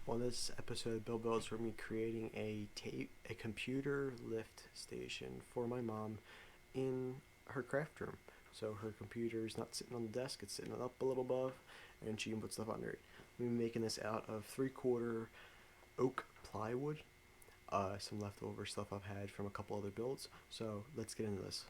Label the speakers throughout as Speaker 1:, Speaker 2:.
Speaker 1: On this episode, Bill builds for me creating a computer lift station for my mom in her craft room. So her computer is not sitting on the desk, it's sitting up a little above, and she can put stuff under it. We're making this out of 3/4 oak plywood, some leftover stuff I've had from a couple other builds. So let's get into this.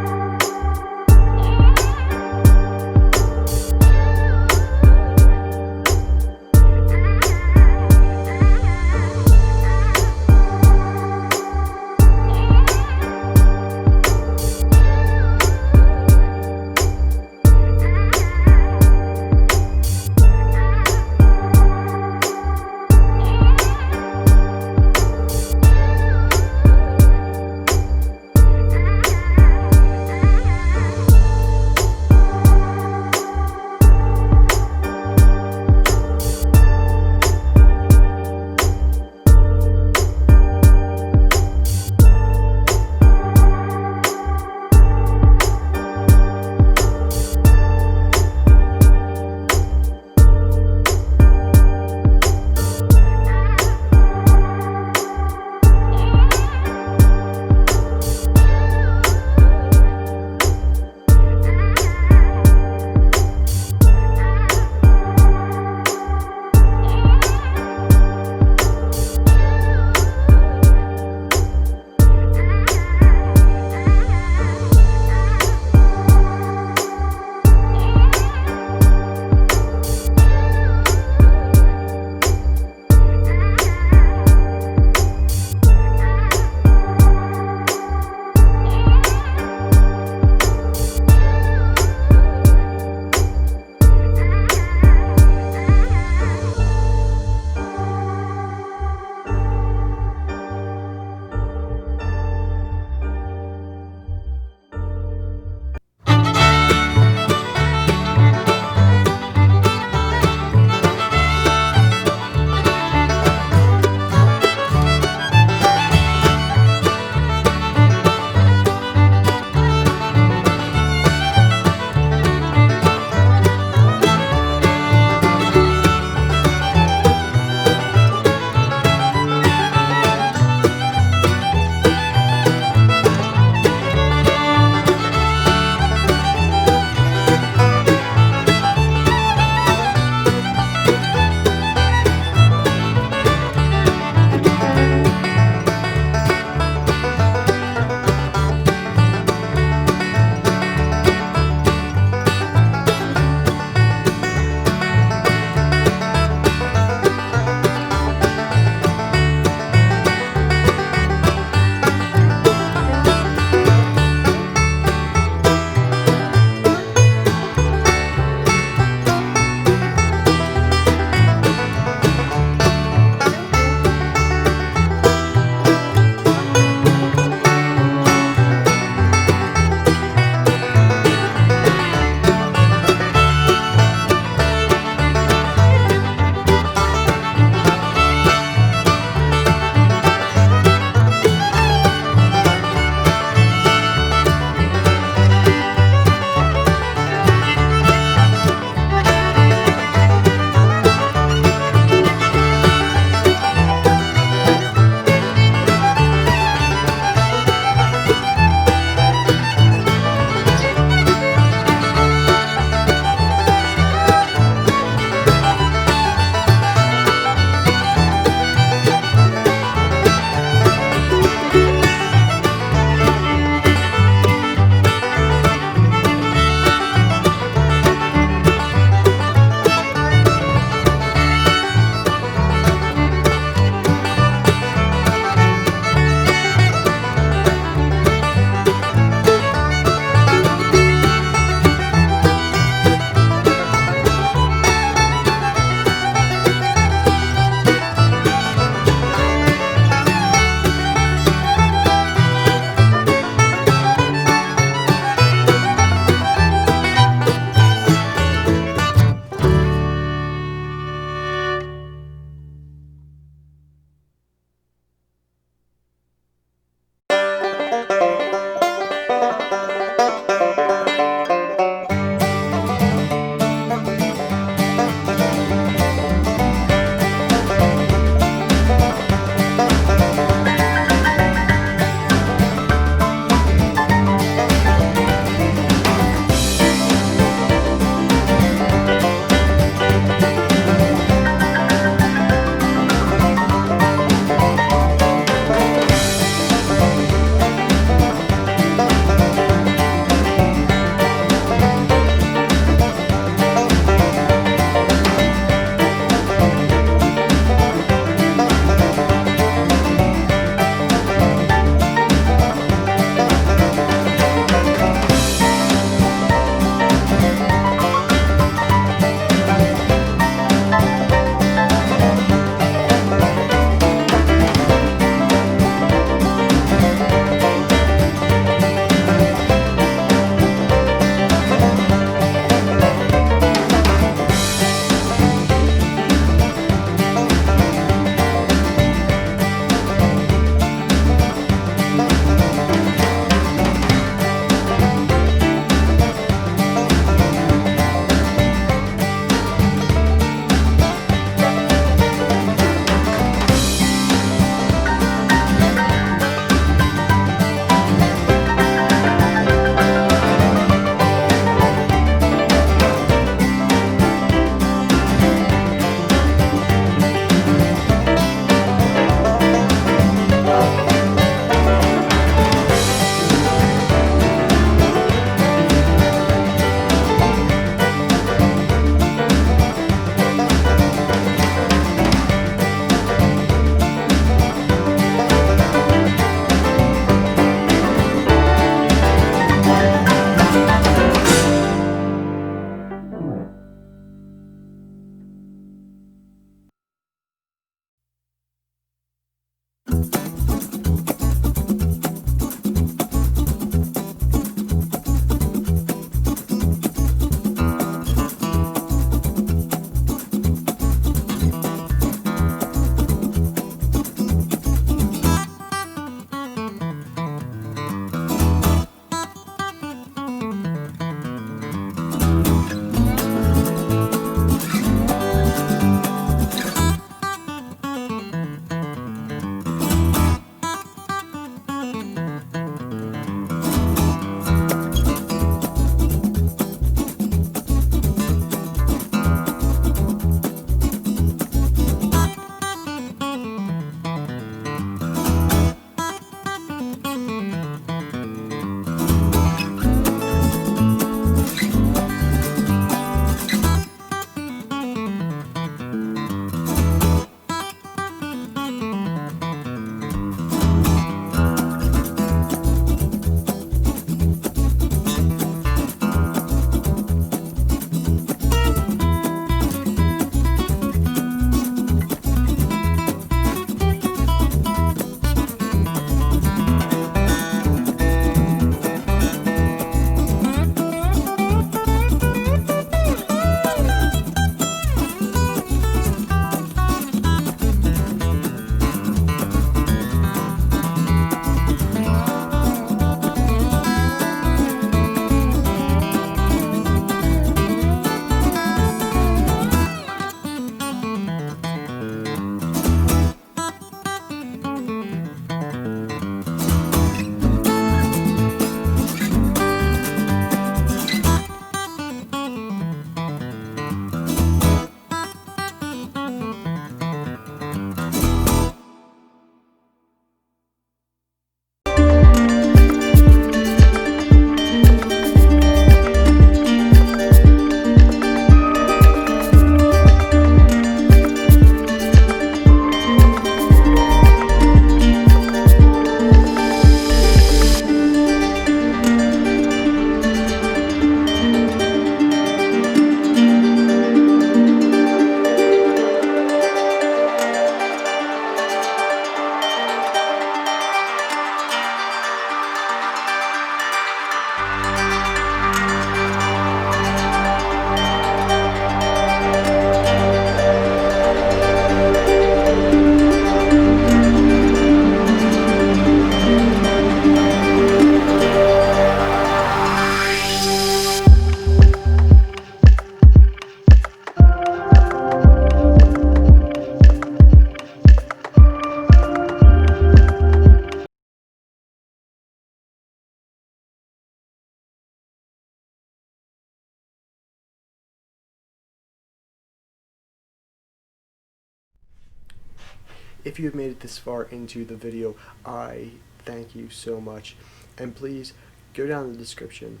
Speaker 1: If you have made it this far into the video, I thank you so much. And please go down in the description,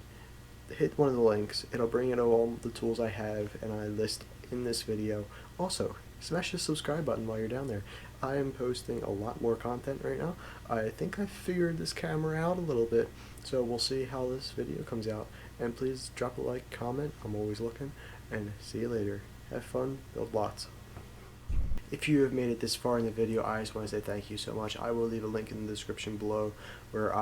Speaker 1: hit one of the links. It'll bring you to all the tools I have and I list in this video. Also, smash the subscribe button while you're down there. I am posting a lot more content right now. I think I figured this camera out a little bit, so we'll see how this video comes out. And please drop a like, comment, I'm always looking, and see you later. Have fun, build lots. If you have made it this far in the video, I just want to say thank you so much. I will leave a link in the description below where